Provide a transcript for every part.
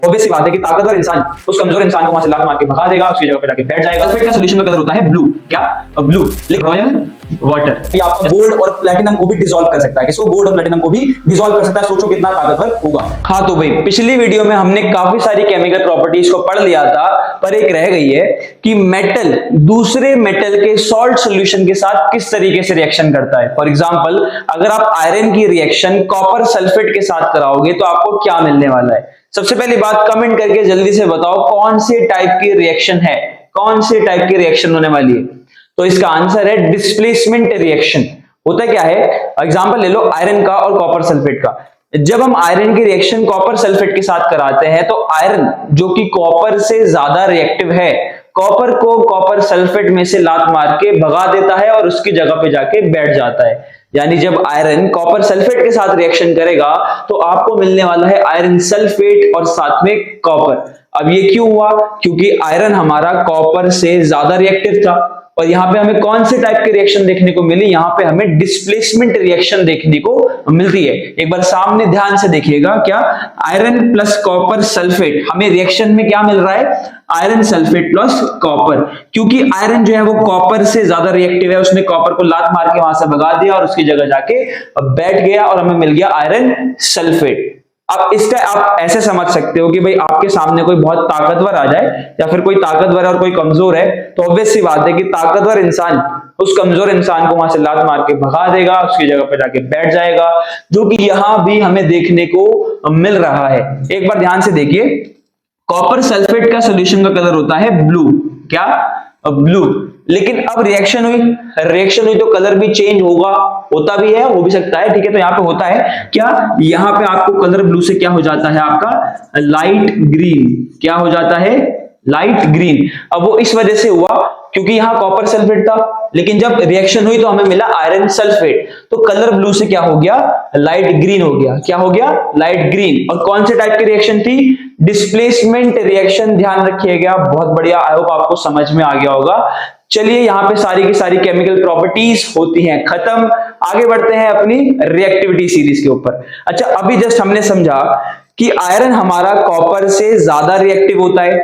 Obvious सी बात है कि ताकतवर इंसान उस कमजोर इंसान को वहां से लात मार के भगा देगा, उसकी जगह पे जाके बैठ जाएगा। सल्फेट का सॉल्यूशन का कलर होता है ब्लू। क्या? ब्लू। लिख रॉयल वाटर। ये आपका गोल्ड और प्लैटिनम को भी डिसॉल्व कर सकता है। किसको? गोल्ड और प्लैटिनम को भी डिसॉल्व कर सकता है। सोचो कितना ताकतवर होगा। हाँ तो भाई पिछली वीडियो में हमने काफी सारी केमिकल प्रॉपर्टीज को पढ़ लिया था, पर एक रह गई है कि मेटल दूसरे मेटल के सॉल्ट सॉल्यूशन के साथ किस तरीके से रिएक्शन करता है। फॉर एग्जांपल अगर आप आयरन की रिएक्शन कॉपर सल्फेट के साथ कराओगे तो आपको क्या मिलने वाला है। सबसे पहली बात कमेंट करके जल्दी से बताओ कौन से टाइप की रिएक्शन है, कौन से टाइप की रिएक्शन होने वाली है। तो इसका आंसर है डिस्प्लेसमेंट रिएक्शन। होता क्या है, एग्जांपल ले लो आयरन का और कॉपर सल्फेट का। जब हम आयरन की रिएक्शन कॉपर सल्फेट के साथ कराते हैं तो आयरन जो कि कॉपर से ज्यादा रिएक्टिव है, कॉपर को कॉपर सल्फेट में से लात मार के भगा देता है और उसकी जगह पे जाके बैठ जाता है। यानी जब आयरन कॉपर सल्फेट के साथ रिएक्शन करेगा तो आपको मिलने वाला है आयरन सल्फेट और साथ में कॉपर। अब ये क्यों हुआ? क्योंकि आयरन हमारा कॉपर से ज्यादा रिएक्टिव था और यहाँ पे हमें कौन से टाइप की रिएक्शन देखने को मिली? यहाँ पे हमें डिस्प्लेसमेंट रिएक्शन देखने को मिलती है। एक बार सामने ध्यान से देखिएगा, क्या आयरन प्लस कॉपर सल्फेट, हमें रिएक्शन में क्या मिल रहा है? Iron sulphate plus copper. क्योंकि आयरन जो है वो कॉपर से ज्यादा रिएक्टिव है, उसने कॉपर को लात मार के वहां से भगा दिया और उसकी जगह जाके बैठ गया और हमें मिल गया आयरन सल्फेट। अब इसका आप ऐसे समझ सकते हो कि भाई आपके सामने कोई बहुत ताकतवर आ जाए या फिर कोई ताकतवर है और कोई कमजोर है, तो ऑब्वियस सी बात है कि ताकतवर इंसान उस कमजोर इंसान को वहां से लात मार के भगा देगा, उसकी जगह पर जाके बैठ जाएगा, जो कि यहां भी हमें देखने को मिल रहा है। एक बार ध्यान से देखिए, कॉपर सल्फेट का सॉल्यूशन का कलर होता है ब्लू। क्या? ब्लू। लेकिन अब रिएक्शन हुई तो कलर भी चेंज होगा, होता भी है, हो भी सकता है। ठीक है, तो यहाँ पे होता है क्या, यहाँ पे आपको कलर ब्लू से क्या हो जाता है? आपका लाइट ग्रीन। क्या हो जाता है? Light green. अब वो इस वजह से हुआ क्योंकि यहाँ कॉपर सल्फेट था, लेकिन जब रिएक्शन हुई तो हमें मिला आयरन सल्फेट, तो कलर ब्लू से क्या हो गया? लाइट ग्रीन हो गया। क्या हो गया? Light green. और कौन से टाइप की रिएक्शन थी? Displacement reaction. ध्यान रखिएगा, बहुत बढ़िया, आई होप आपको समझ में आ गया होगा। चलिए यहाँ पे सारी की सारी केमिकल प्रॉपर्टीज होती हैं खत्म। आगे बढ़ते हैं अपनी रिएक्टिविटी सीरीज के ऊपर। अच्छा, अभी जस्ट हमने समझा कि आयरन हमारा कॉपर से ज्यादा रिएक्टिव होता है,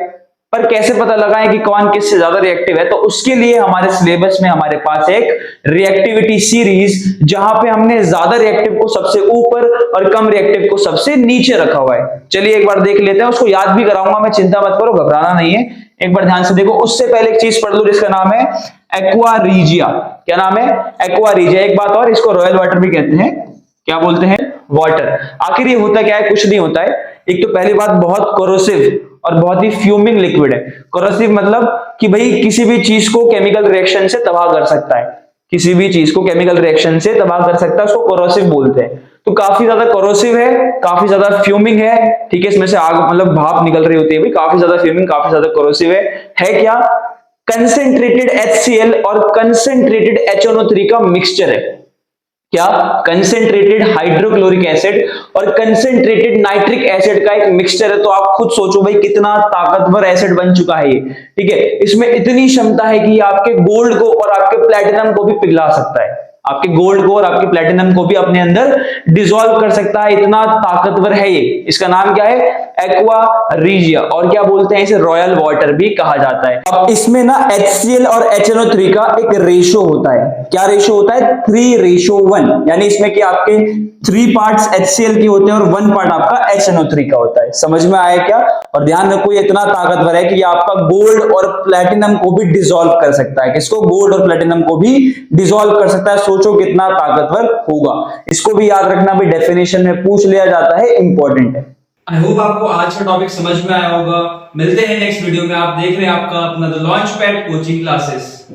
पर कैसे पता लगाएं कि कौन किससे ज्यादा रिएक्टिव है? तो उसके लिए हमारे सिलेबस में हमारे पास एक रिएक्टिविटी सीरीज, जहां पे हमने ज्यादा रिएक्टिव को सबसे ऊपर और कम रिएक्टिव को सबसे नीचे रखा हुआ है। चलिए एक बार देख लेते हैं, उसको याद भी कराऊंगा मैं, चिंता मत करो, घबराना नहीं है। एक बार ध्यान से देखो, उससे पहले एक चीज पढ़ लो जिसका नाम है एक्वा रीजिया। क्या नाम है? Aqua regia. एक बात और, इसको रॉयल वाटर भी कहते हैं। क्या बोलते हैं? वाटर। आखिर ये होता क्या है? कुछ नहीं होता है। एक तो पहली बात, बहुत कोरोसिव और बहुत ही फ्यूमिंग लिक्विड है। कोरोसिव मतलब कि भाई किसी भी चीज को केमिकल रिएक्शन से तबाह कर सकता है, किसी भी चीज को केमिकल रिएक्शन से तबाह कर सकता है, उसको कोरोसिव बोलते हैं। तो काफी ज्यादा कोरोसिव है, काफी ज्यादा फ्यूमिंग है। ठीक है, इसमें से आग मतलब भाप निकल रही होती है भाई, काफी ज्यादा फ्यूमिंग, काफी ज्यादा कोरोसिव है क्या? कंसेंट्रेटेड HCl और कंसेंट्रेटेड HNO3 का मिक्सचर है। क्या? कंसेंट्रेटेड हाइड्रोक्लोरिक एसिड और कंसेंट्रेटेड नाइट्रिक एसिड का एक मिक्सचर है। तो आप खुद सोचो भाई कितना ताकतवर एसिड बन चुका है ये। ठीक है, इसमें इतनी क्षमता है कि ये आपके गोल्ड को और आपके प्लैटिनम को भी पिघला सकता है, आपके गोल्ड को और आपके प्लैटिनम को भी अपने अंदर डिसॉल्व कर सकता है, इतना ताकतवर है ये। इसका नाम क्या है? Aqua regia. और क्या बोलते हैं इसे? रॉयल वाटर भी कहा जाता है। अब इसमें ना HCl और HNO3 का एक रेशो होता है। क्या रेशो होता है? 3:1। यानी इसमें कि आपके 3 पार्ट्स HCl के होते हैं और 1 पार्ट आपका HNO3 का होता है। समझ में आया क्या? और ध्यान रखो, ये इतना ताकतवर है कि ये आपका गोल्ड और प्लैटिनम को भी डिसॉल्व कर सकता है। किसको? गोल्ड और प्लैटिनम को भी डिसॉल्व कर सकता है। सोचो कितना ताकतवर होगा। इसको भी याद रखना भी, डेफिनेशन में पूछ लिया जाता है, इंपॉर्टेंट है। आई होप आपको आज का टॉपिक समझ में आया होगा। मिलते हैं नेक्स्ट वीडियो में। आप देख रहे हैं आपका अपना the launch pad coaching classes.